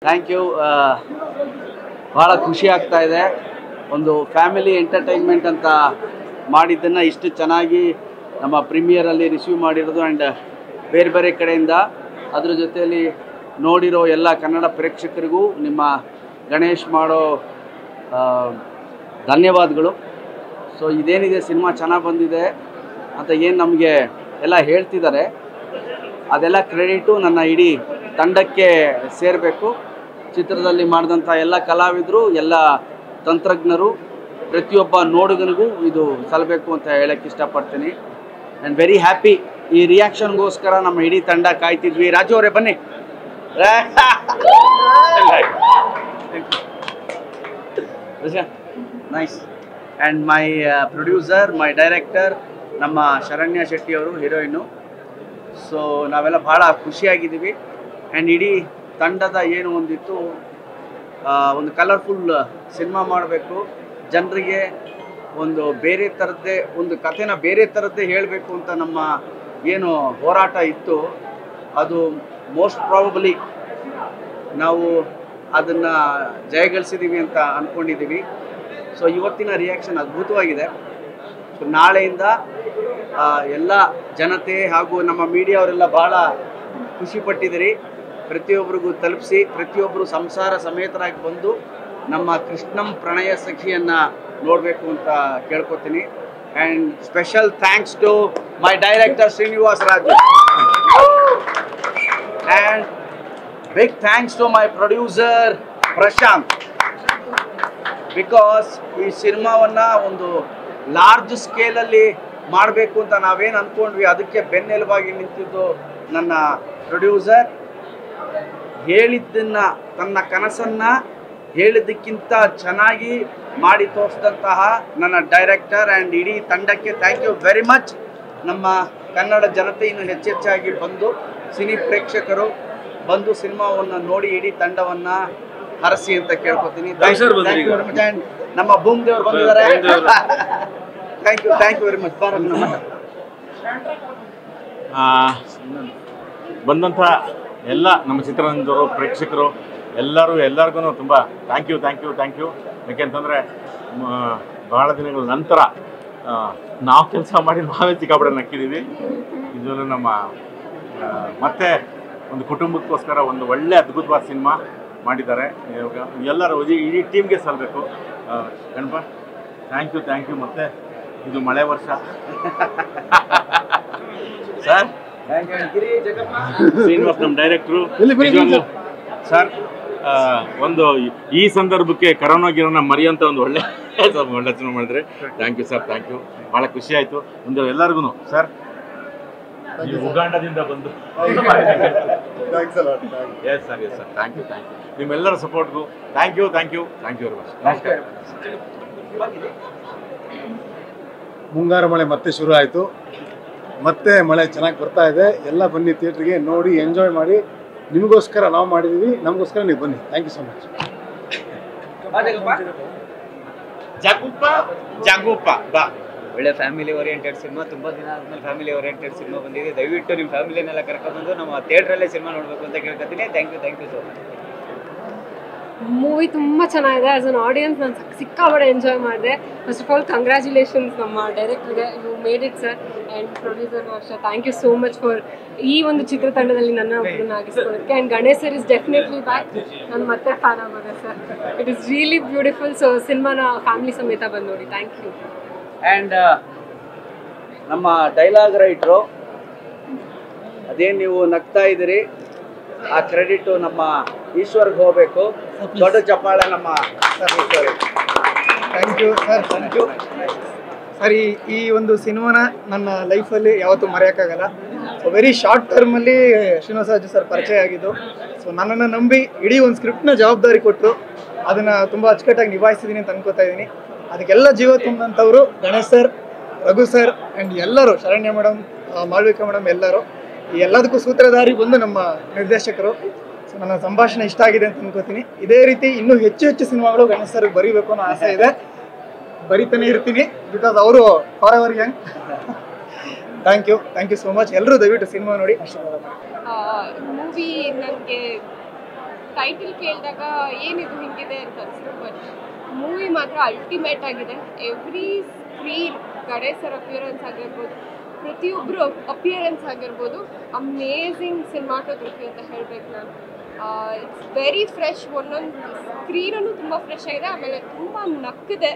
Thank you. ಭಾಳ ಖುಷಿ ಆಗ್ತಾ ಇದೆ. ಒಂದು ಫ್ಯಾಮಿಲಿ ಎಂಟರ್ಟೈನ್ಮೆಂಟ್ ಅಂತ ಮಾಡಿದ್ದನ್ನು ಇಷ್ಟು ಚೆನ್ನಾಗಿ ನಮ್ಮ ಪ್ರೀಮಿಯರಲ್ಲಿ ರಿಸೀವ್ ಮಾಡಿರೋದು ಆ್ಯಂಡ್ ಬೇರೆ ಬೇರೆ ಕಡೆಯಿಂದ ಅದ್ರ ಜೊತೆಯಲ್ಲಿ ನೋಡಿರೋ ಎಲ್ಲ ಕನ್ನಡ ಪ್ರೇಕ್ಷಕರಿಗೂ ನಿಮ್ಮ ಗಣೇಶ್ ಮಾಡೋ ಧನ್ಯವಾದಗಳು. ಸೊ ಇದೇನಿದೆ ಸಿನಿಮಾ ಚೆನ್ನಾಗಿ ಬಂದಿದೆ ಅಂತ ಏನು ನಮಗೆ ಎಲ್ಲ ಹೇಳ್ತಿದ್ದಾರೆ, ಅದೆಲ್ಲ ಕ್ರೆಡಿಟು ನನ್ನ ಇಡೀ ತಂಡಕ್ಕೆ ಸೇರಬೇಕು. ಚಿತ್ರದಲ್ಲಿ ಮಾಡಿದಂಥ ಎಲ್ಲ ಕಲಾವಿದರು, ಎಲ್ಲ ತಂತ್ರಜ್ಞರು, ಪ್ರತಿಯೊಬ್ಬ ನೋಡುಗನಿಗೂ ಇದು ಸಲ್ಲಬೇಕು ಅಂತ ಹೇಳಕ್ಕೆ ಇಷ್ಟಪಡ್ತೀನಿ. And very happy. ಈ ರಿಯಾಕ್ಷನ್ಗೋಸ್ಕರ ನಮ್ಮ ಇಡೀ ತಂಡ ಕಾಯ್ತಿದ್ವಿ. ರಾಜು ಅವರೇ ಬನ್ನಿ. Nice. And my producer, my director ನಮ್ಮ ಶರಣ್ಯ ಶೆಟ್ಟಿ ಅವರು, ಹೀರೋಯಿನ್ನು. ಸೊ ನಾವೆಲ್ಲ ಭಾಳ ಖುಷಿಯಾಗಿದ್ದೀವಿ. ಆ್ಯಂಡ್ ಇಡೀ ತಂಡದ ಏನು ಒಂದಿತ್ತು, ಒಂದು ಕಲರ್ಫುಲ್ ಸಿನಿಮಾ ಮಾಡಬೇಕು, ಜನರಿಗೆ ಒಂದು ಬೇರೆ ಥರದ್ದೇ ಒಂದು ಕಥೆನ ಬೇರೆ ಥರದ್ದೇ ಹೇಳಬೇಕು ಅಂತ ನಮ್ಮ ಏನು ಹೋರಾಟ ಇತ್ತು, ಅದು ಮೋಸ್ಟ್ ಪ್ರಾಬಬಲಿ ನಾವು ಅದನ್ನು ಜಯಗಳಿಸಿದ್ದೀವಿ ಅಂತ ಅಂದ್ಕೊಂಡಿದ್ದೀವಿ. ಸೊ ಇವತ್ತಿನ ರಿಯಾಕ್ಷನ್ ಅದ್ಭುತವಾಗಿದೆ. ಸೊ ನಾಳೆಯಿಂದ ಎಲ್ಲ ಜನತೆ ಹಾಗೂ ನಮ್ಮ ಮೀಡಿಯಾ ಅವರೆಲ್ಲ ಭಾಳ ಖುಷಿಪಟ್ಟಿದ್ದೀರಿ. ಪ್ರತಿಯೊಬ್ಬರಿಗೂ ತಲುಪಿಸಿ, ಪ್ರತಿಯೊಬ್ಬರು ಸಂಸಾರ ಸಮೇತರಾಗಿ ಬಂದು ನಮ್ಮ ಕೃಷ್ಣಂ ಪ್ರಣಯ ಸಖಿಯನ್ನು ನೋಡಬೇಕು ಅಂತ ಕೇಳ್ಕೊತೀನಿ. And special thanks to my director Srinivas Raju and big thanks to my producer Prashanth. Because ಈ ಸಿನಿಮಾವನ್ನು ಒಂದು ಲಾರ್ಜ್ ಸ್ಕೇಲಲ್ಲಿ ಮಾಡಬೇಕು ಅಂತ ನಾವೇನು ಅಂದ್ಕೊಂಡ್ವಿ, ಅದಕ್ಕೆ ಬೆನ್ನೆಲುಬಾಗಿ ನಿಂತಿದ್ದು ನನ್ನ ಪ್ರೊಡ್ಯೂಸರ್. ಹೇಳಿದ್ದನ್ನು, ತನ್ನ ಕನಸನ್ನು ಹೇಳಿದ್ದಕ್ಕಿಂತ ಚೆನ್ನಾಗಿ ಮಾಡಿ ತೋರಿಸಿದಂತಹ ನನ್ನ ಡೈರೆಕ್ಟರ್ ಆ್ಯಂಡ್ ಇಡೀ ತಂಡಕ್ಕೆ ಥ್ಯಾಂಕ್ ಯು ವೆರಿ ಮಚ್. ನಮ್ಮ ಕನ್ನಡ ಜನತೆ ಇನ್ನು ಹೆಚ್ಚೆಚ್ಚಾಗಿ ಬಂದು, ಸಿನಿ ಪ್ರೇಕ್ಷಕರು ಬಂದು ಸಿನಿಮಾವನ್ನು ನೋಡಿ ಇಡೀ ತಂಡವನ್ನು ಹರಸಿ ಅಂತ ಕೇಳ್ಕೊತೀನಿ. ನಮ್ಮ ಭೂಮ್ ದೇವರು ಬಂದಿದ್ದಾರೆ. Thank you very much. ಬಂದಂಥ ಎಲ್ಲ ನಮ್ಮ ಚಿತ್ರರಂಗದವರು, ಪ್ರೇಕ್ಷಕರು ಎಲ್ಲರಿಗೂ ತುಂಬ ಥ್ಯಾಂಕ್ ಯು. ಯಾಕೆಂತಂದರೆ ಬಹಳ ದಿನಗಳ ನಂತರ ನಾವು ಕೆಲಸ ಮಾಡಿ ನಾವೇ ಸಿಕ್ಕಾಪಟ್ಟೆ ನಕ್ಕಿದ್ದೀವಿ. ಇದನ್ನು ನಮ್ಮ ಮತ್ತೆ ಒಂದು ಕುಟುಂಬಕ್ಕೋಸ್ಕರ ಒಂದು ಒಳ್ಳೆ ಅದ್ಭುತವಾದ ಸಿನಿಮಾ ಮಾಡಿದ್ದಾರೆ. ಎಲ್ಲರೂ ಇಡೀ ಟೀಮ್ಗೆ ಸಲ್ಲಬೇಕು. Ganapa thank you. ಮತ್ತು ಇದು ಮಳೆ ವರ್ಷ ಸರ್. ಶ್ರೀನಿವಾಸ್ ನಮ್ಮ ಡೈರೆಕ್ಟ್ರು ಸರ್. ಒಂದು ಈ ಸಂದರ್ಭಕ್ಕೆ ಕರೋನಾ ಮರೆಯುವಂಥ ಒಂದು ಒಳ್ಳೆ ಸಿನಿಮಾ ಮಾಡಿದ್ರೆ thank you sir. Thank you. ಭಾಳ ಖುಷಿ ಆಯಿತು. ಒಂದು ಎಲ್ಲರಿಗೂ ಸರ್, ಉಗಾಂಡದಿಂದ ಬಂದು ಎಸ್ ಸರ್ ಥ್ಯಾಂಕ್ ಯು. ನಿಮ್ಮೆಲ್ಲರ ಸಪೋರ್ಟ್ಗೂ ಥ್ಯಾಂಕ್ ಯು ವೆರಿ ಮಚ್. ನಮಸ್ಕಾರ. ಮುಂಗಾರು ಮಳೆ ಮತ್ತೆ ಶುರು ಆಯಿತು. ಮತ್ತೆ ಮಳೆ ಚೆನ್ನಾಗಿ ಬರ್ತಾ ಇದೆ. ಎಲ್ಲ ಬನ್ನಿ ಥಿಯೇಟ್ರಿಗೆ, ನೋಡಿ ಎಂಜಾಯ್ ಮಾಡಿ. ನಿಮಗೋಸ್ಕರ ನಾವು ಮಾಡಿದ್ದೀವಿ, ನಮಗೋಸ್ಕರ ನೀವು ಬನ್ನಿ. Thank you so much. ಜಾಗೂಪ ಬಾ. ಒಳ್ಳೆ ಫ್ಯಾಮಿಲಿ ಓರಿಯೆಂಟೆಡ್ ಸಿನಿಮಾ. ತುಂಬ ದಿನ ಆದಮೇಲೆ ಫ್ಯಾಮಿಲಿ ಓರಿಯೆಂಟೆಡ್ ಸಿನಿಮಾ ಬಂದಿದೆ. ದಯವಿಟ್ಟು ನಿಮ್ಮ ಫ್ಯಾಮಿಲಿನೆಲ್ಲ ಕರ್ಕೊಂಡ್ಬಂದು ನಮ್ಮ ಥಿಯೇಟ್ರಲ್ಲೇ ಸಿನಿಮಾ ನೋಡಬೇಕು ಅಂತ ಕೇಳ್ಕೊತೀನಿ. Thank you so much. Movie ತುಂಬ ಚೆನ್ನಾಗಿದೆ. ಆ್ಯಸ್ ಅನ್ ಆಡಿಯನ್ಸ್ ನಾನು ಸಿಕ್ಕಾಪಟ್ಟೆ ಎಂಜಾಯ್ ಮಾಡಿದೆ. ಫಸ್ಟ್ ಆಫ್ ಆಲ್ ಕಂಗ್ರ್ಯಾಚುಲೇಷನ್ಸ್ ನಮ್ಮ ಡೈರೆಕ್ಟ್ರಿಗೆ, you made it sir. And ಪ್ರೊಡ್ಯೂಸರ್ಗೂ ಅಷ್ಟೇ thank you so much for ಈ ಒಂದು ಚಿತ್ರತಂಡದಲ್ಲಿ ನನ್ನ ಒಬ್ಬರನ್ನ ಆಗಿಸ್ಕೊಳ್ಳೋದಕ್ಕೆ. And Ganesh sir is definitely back. ನಾನು ಮತ್ತೆ ಫ್ಯಾನ್ ಆಗೋದೆ sir. It is really beautiful. So ಸಿನಿಮಾನ ಫ್ಯಾಮಿಲಿ ಸಮೇತ ಬಂದು ನೋಡಿ. Thank you. ಆ್ಯಂಡ್ ನಮ್ಮ ಡೈಲಾಗ್ ರೈಟ್ರು, ಅದೇನು ನೀವು ನಗ್ತಾ ಇದ್ದೀರಿ, ಆ ಕ್ರೆಡಿಟು ನಮ್ಮ ಈಶ್ವರ್ಗೆ ಹೋಗಬೇಕು. ದೊಡ್ಡ ಚಪ್ಪಾಳೆ ನಮ್ಮ ಸರ್. Thank you sir. ಈ ಒಂದು ಸಿನಿಮಾನ ನನ್ನ ಲೈಫಲ್ಲಿ ಯಾವತ್ತೂ ಮರೆಯೋಕ್ಕಾಗಲ್ಲ. ಸೊ ವೆರಿ ಶಾರ್ಟ್ ಟರ್ಮಲ್ಲಿ ಶ್ರೀನಿವಾಸ ರಾಜು ಸರ್ ಪರಿಚಯ ಆಗಿದ್ದು. ಸೊ ನನ್ನನ್ನು ನಂಬಿ ಇಡೀ ಒಂದು ಸ್ಕ್ರಿಪ್ಟ್ನ ಜವಾಬ್ದಾರಿ ಕೊಟ್ಟರು. ಅದನ್ನು ತುಂಬ ಅಚ್ಚುಕಟ್ಟಾಗಿ ನಿಭಾಯಿಸಿದ್ದೀನಿ ಅಂತ ಅನ್ಕೋತಾ ಇದ್ದೀನಿ. ಅದಕ್ಕೆಲ್ಲ ಜೀವ ತುಂಬಿದಂಥವ್ರು Ganesh sir, Raghu sir and ಎಲ್ಲರೂ, ಶರಣ್ಯ ಮೇಡಮ್, ಮಾಳ್ವಿಕಾ ಮೇಡಮ್, ಎಲ್ಲರೂ. ಈ ಎಲ್ಲದಕ್ಕೂ ಸೂತ್ರಧಾರಿ ಬಂದು ನಮ್ಮ ನಿರ್ದೇಶಕರು. ಸೊ ನನ್ನ ಸಂಭಾಷಣೆ ಇಷ್ಟ ಆಗಿದೆ ಅಂತ ಅನ್ಕೋತೀನಿ. ಇದೇ ರೀತಿ ಇನ್ನೂ ಹೆಚ್ಚು ಸಿನಿಮಾಗಳು ಗಣೇಶ್ ಸರ್ಗೆ ಬರೀಬೇಕು ಅನ್ನೋ ಆಸೆ ಇದೆ. ಬರಿತಾನೆ ಇರ್ತೀನಿ, ಬಿಕಾಸ್ ಅವರು forever young. Thank you so much. ಎಲ್ಲರೂ ದಯವಿಟ್ಟು ಸಿನಿಮಾ ನೋಡಿ. ಮೂವಿ ನನಗೆ ಟೈಟಲ್ ಕೇಳಿದಾಗ ಏನಿದು ಹಿಂಗಿದೆ ಅಂತ ಅನಿಸ್ತು. ಬಟ್ ಮೂವಿ ಮಾತ್ರ ಅಲ್ಟಿಮೇಟ್ ಆಗಿದೆ. Every screen Ganesh sir appearance ಆಗಿರ್ಬೋದು, ಪ್ರತಿಯೊಬ್ಬರು ಅಪಿಯರೆನ್ಸ್ ಆಗಿರ್ಬೋದು, ಅಮೇಝಿಂಗ್ ಸಿನಿಮಾಟೋಗ್ರಫಿ ಅಂತ ಹೇಳಬೇಕು ನಾನು. It's very fresh. ಒಂದೊಂದು ಸ್ಕ್ರೀನೂ ತುಂಬ ಫ್ರೆಶ್ ಆಗಿದೆ. ಆಮೇಲೆ ತುಂಬ ನಕ್ಕಿದೆ.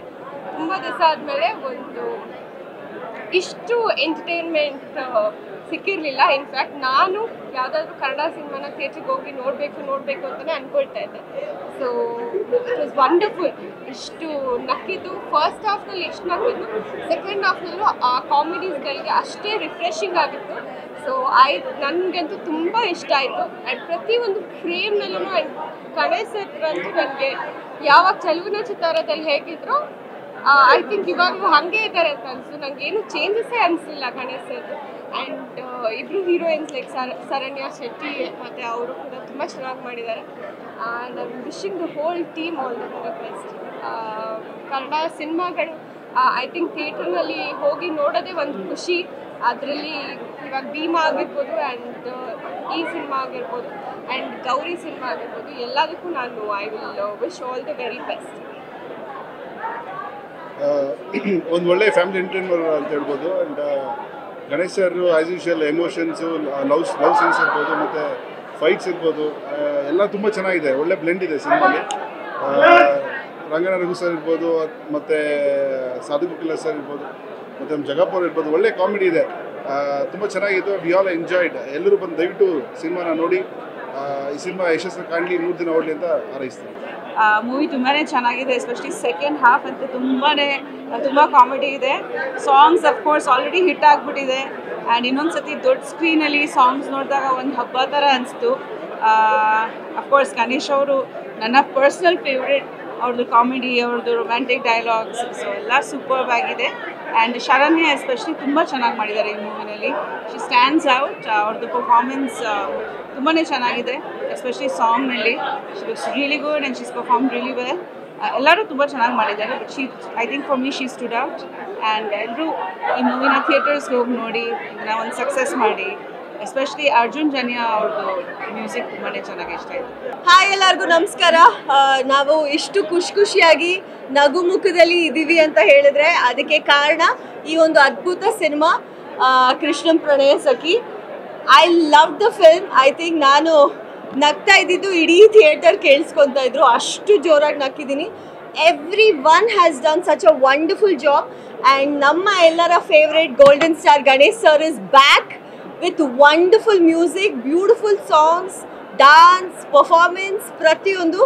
ತುಂಬ ದಿವಸ ಆದಮೇಲೆ ಒಂದು ಇಷ್ಟು ಎಂಟರ್ಟೈನ್ಮೆಂಟ್ ಸಿಕ್ಕಿರಲಿಲ್ಲ. ಇನ್ಫ್ಯಾಕ್ಟ್ ನಾನು ಯಾವುದಾದ್ರೂ ಕನ್ನಡ ಸಿನಿಮಾನ ಥಿಯೇಟ್ರಿಗೆ ಹೋಗಿ ನೋಡಬೇಕು ಅಂತಲೇ ಅಂದ್ಕೊಳ್ತಾ ಇದ್ದೆ. So it was wonderful. ಇಷ್ಟು ನಕ್ಕಿದ್ದು ಫಸ್ಟ್ ಹಾಫ್ನಲ್ಲಿ ಎಷ್ಟು ನಕ್ಕಿದ್ದು, ಸೆಕೆಂಡ್ ಹಾಫ್ನಲ್ಲೂ ಆ ಕಾಮಿಡೀಸ್ಗಳಿಗೆ ಅಷ್ಟೇ ರಿಫ್ರೆಶಿಂಗ್ ಆಗಿತ್ತು. ಸೊ ನನಗಂತೂ ತುಂಬ ಇಷ್ಟ ಆಯಿತು. ಆ್ಯಂಡ್ ಪ್ರತಿಯೊಂದು ಫ್ರೇಮ್ನಲ್ಲೂ ಆ್ಯಂಡ್ ಗಣೇಶ್ ಸರ್ ಅಂತೂ ನನಗೆ ಯಾವಾಗ ಚಲನಚಿತ್ರದಲ್ಲಿ ಹೇಗಿದ್ರು ಐ ಥಿಂಕ್ ಇವಾಗಲೂ ಹಾಗೆ ಇದ್ದಾರೆ ಅಂತ ಅನಿಸ್ತು. ನನಗೇನು ಚೇಂಜಸ್ಸೇ ಅನಿಸಲಿಲ್ಲ ಗಣೇಶ್ ಸರ್. ಆ್ಯಂಡ್ ಇಬ್ಬರು ಹೀರೋಯಿನ್ಸ್ ಲೈಕ್ ಶರಣ್ಯ ಶೆಟ್ಟಿ ಮತ್ತು ಅವರು ಕೂಡ ತುಂಬ ಚೆನ್ನಾಗಿ ಮಾಡಿದ್ದಾರೆ. And I am wishing the whole team all the very best. Kannada ಸಿನಿಮಾಗಳು ಐ ಥಿಂಕ್ ಥಿಯೇಟರ್ನಲ್ಲಿ ಹೋಗಿ ನೋಡೋದೇ ಒಂದು ಖುಷಿ. ಅದರಲ್ಲಿ ಇವಾಗ ಭೀಮಾ ಆಗಿರ್ಬೋದು ಆ್ಯಂಡ್ ಈ ಸಿನಿಮಾ ಆಗಿರ್ಬೋದು ಆ್ಯಂಡ್ ಗೌರಿ ಸಿನಿಮಾ ಆಗಿರ್ಬೋದು, ಎಲ್ಲದಕ್ಕೂ ನಾನು I will wish all the very best. ಒಂದು ಒಳ್ಳೆ ಫ್ಯಾಮಿಲಿ ಎಂಟರ್ಟೈನರ್ ಅಂತ ಹೇಳ್ಬೋದು. And Ganesh sir as usual emotions, love scenes ಇರ್ಬೋದು ಮತ್ತು ಫೈಟ್ಸ್ ಇರ್ಬೋದು, ಎಲ್ಲ ತುಂಬ ಚೆನ್ನಾಗಿದೆ. ಒಳ್ಳೆ ಬ್ಲೆಂಡ್ ಇದೆ ಸಿನಿಮಾಲಿ. ರಂಗನ ರಘು ಸರ್ ಇರ್ಬೋದು, ಮತ್ತು ಸಾಧು ಕೋಕಿಲ ಸರ್ ಇರ್ಬೋದು, ಮತ್ತು ನಮ್ಮ ಜಗಪ್ಪವ್ರು ಇರ್ಬೋದು, ಒಳ್ಳೆ ಕಾಮಿಡಿ ಇದೆ. ತುಂಬ ಚೆನ್ನಾಗಿತ್ತು. We all enjoyed. ಎಲ್ಲರೂ ಬಂದು ದಯವಿಟ್ಟು ಸಿನಿಮಾನ ನೋಡಿ ಈ ಸಿನಿಮಾ ಯಶಸ್ಸನ್ನು ಕಾಣಲಿ, 3 ದಿನ ಓಡಲಿ ಅಂತ ಹಾರೈಸ್ತೀನಿ. ಮೂವಿ ತುಂಬಾ ಚೆನ್ನಾಗಿದೆ. ಎಸ್ಪೆಷಲಿ ಸೆಕೆಂಡ್ ಹಾಫ್ ಅಂತೂ ತುಂಬ ಕಾಮಿಡಿ ಇದೆ. ಸಾಂಗ್ಸ್ ಅಫ್ಕೋರ್ಸ್ ಆಲ್ರೆಡಿ ಹಿಟ್ ಆಗಿಬಿಟ್ಟಿದೆ. ಆ್ಯಂಡ್ ಇನ್ನೊಂದು ಸತಿ ದೊಡ್ಡ ಸ್ಕ್ರೀನಲ್ಲಿ ಸಾಂಗ್ಸ್ ನೋಡಿದಾಗ ಒಂದು ಹಬ್ಬ ಥರ ಅನಿಸ್ತು. ಅಫ್ಕೋರ್ಸ್ ಗಣೇಶ್ ಅವರು ನನ್ನ ಪರ್ಸ್ನಲ್ ಫೇವ್ರೆಟ್. ಅವ್ರದ್ದು ಕಾಮಿಡಿ, ಅವ್ರದ್ದು ರೊಮ್ಯಾಂಟಿಕ್ ಡೈಲಾಗ್ಸ್, ಸೊ ಎಲ್ಲ ಸೂಪರ್ಬ್ ಆಗಿದೆ. ಆ್ಯಂಡ್ ಶರಣ್ಯ ಎಸ್ಪೆಷಲಿ ತುಂಬ ಚೆನ್ನಾಗಿ ಮಾಡಿದ್ದಾರೆ ಈ ಮೂವಿನಲ್ಲಿ. She stands out. ಅವ್ರದ್ದು ಪರ್ಫಾರ್ಮೆನ್ಸ್ ತುಂಬಾ ಚೆನ್ನಾಗಿದೆ. ಎಸ್ಪೆಷಲಿ ಸಾಂಗ್ನಲ್ಲಿ she looks really good and she's perform really well. ಎಲ್ಲರೂ ತುಂಬ ಚೆನ್ನಾಗಿ ಮಾಡಿದ್ದಾರೆ. But I think for me she stood out. And ಎಲ್ಲರೂ ಈ ಮೂವಿನ ಥಿಯೇಟರ್ಸ್ಗೆ ಹೋಗಿ ನೋಡಿ ಇದನ್ನ ಒಂದು ಸಕ್ಸಸ್ ಮಾಡಿ. ಎಸ್ಪೆಷಲಿ ಅರ್ಜುನ್ ಜನ್ಯ ಅವ್ರದ್ದು ಮ್ಯೂಸಿಕ್ ತುಂಬಾ ಚೆನ್ನಾಗಿ ಇಷ್ಟ ಆಯಿತು. ಹಾಯ್, ಎಲ್ಲರಿಗೂ ನಮಸ್ಕಾರ. ನಾವು ಇಷ್ಟು ಖುಷಿಯಾಗಿ ನಗು ಮುಖದಲ್ಲಿ ಇದ್ದೀವಿ ಅಂತ ಹೇಳಿದ್ರೆ ಅದಕ್ಕೆ ಕಾರಣ ಈ ಒಂದು ಅದ್ಭುತ cinema Krishnan Pranaya Sakhi. I love the film. I think ನಾನು ನಗ್ತಾ ಇದ್ದಿದ್ದು ಇಡೀ ಥಿಯೇಟರ್ ಕೇಳಿಸ್ಕೊತಾ ಇದ್ರು, ಅಷ್ಟು ಜೋರಾಗಿ ನಕ್ಕಿದ್ದೀನಿ. Everyone has done such a wonderful job. And ನಮ್ಮ ಎಲ್ಲರ favourite golden star Ganesh sir is back with wonderful music, beautiful songs, dance, performance, ಪ್ರತಿಯೊಂದು.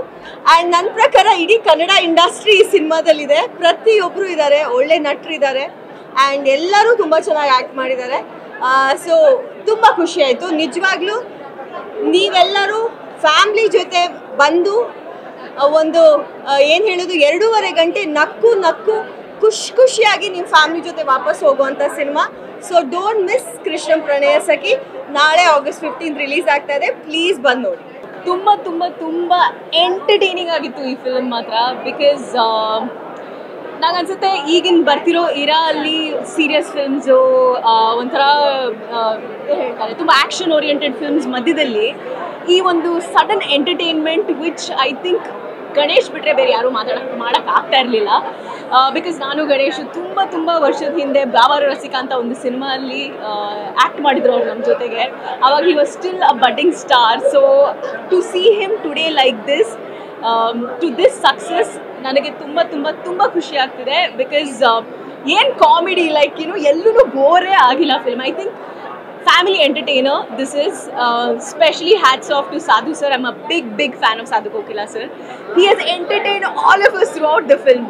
ಆ್ಯಂಡ್ ನನ್ನ ಪ್ರಕಾರ ಇಡೀ ಕನ್ನಡ ಇಂಡಸ್ಟ್ರಿ ಈ ಸಿನಿಮಾದಲ್ಲಿದೆ. ಪ್ರತಿಯೊಬ್ಬರು ಇದ್ದಾರೆ, ಒಳ್ಳೆ ನಟರಿದ್ದಾರೆ. ಆ್ಯಂಡ್ ಎಲ್ಲರೂ ತುಂಬ ಚೆನ್ನಾಗಿ ಆ್ಯಕ್ಟ್ ಮಾಡಿದ್ದಾರೆ. ಸೊ ತುಂಬ ಖುಷಿ ಆಯಿತು ನಿಜವಾಗ್ಲೂ. ನೀವೆಲ್ಲರೂ ಫ್ಯಾಮ್ಲಿ ಜೊತೆ ಬಂದು ಒಂದು ಏನು ಹೇಳೋದು 2.5 ಗಂಟೆ ನಕ್ಕು ಖುಷಿಯಾಗಿ ನಿಮ್ಮ ಫ್ಯಾಮ್ಲಿ ಜೊತೆ ವಾಪಸ್ ಹೋಗುವಂಥ cinema. So don't miss Krishnan Pranaya ಸಖಿ. ನಾಳೆ August 15 ರಿಲೀಸ್ ಆಗ್ತಾ ಇದೆ. ಪ್ಲೀಸ್ ಬಂದು ನೋಡಿ. ತುಂಬ ಎಂಟರ್ಟೈನಿಂಗ್ ಆಗಿತ್ತು ಈ ಫಿಲ್ಮ್ ಮಾತ್ರ. ಬಿಕಾಸ್ ನಂಗನ್ಸುತ್ತೆ ಈಗಿನ ಬರ್ತಿರೋ ಇರಾ ಅಲ್ಲಿ ಸೀರಿಯಸ್ ಫಿಲ್ಮ್ಸು, ಒಂಥರ ಹೇಳ್ತಾರೆ ತುಂಬ ಆ್ಯಕ್ಷನ್ ಓರಿಯೆಂಟೆಡ್ ಫಿಲ್ಮ್ಸ್ ಮಧ್ಯದಲ್ಲಿ ಈ ಒಂದು sudden entertainment which I think Ganesh ಬಿಟ್ಟರೆ ಬೇರೆ ಯಾರೂ ಮಾಡೋಕ್ಕಾಗ್ತಾ ಇರಲಿಲ್ಲ. ಬಿಕಾಸ್ ನಾನು ಗಣೇಶ್ ತುಂಬ ವರ್ಷದ ಹಿಂದೆ ಬ್ಯಾವಾರು ರಸಿಕಾ ಅಂತ ಒಂದು ಸಿನಿಮಾಲ್ಲಿ ಆ್ಯಕ್ಟ್ ಮಾಡಿದ್ರು ಅವ್ರು ನಮ್ಮ ಜೊತೆಗೆ. ಆವಾಗ he was still a budding star. So to see him today like this, to this success ನನಗೆ ತುಂಬ ಖುಷಿ ಆಗ್ತಿದೆ. ಬಿಕಾಸ್ ಏನು ಕಾಮಿಡಿ, ಲೈಕ್ ಎಲ್ಲೂ ಬೋರೇ ಆಗಿಲ್ಲ film. I think family entertainer this is. Especially hats off to Sadhu sir. I'm a big fan of Sadhu Kokila sir. He has entertained all of us throughout the film.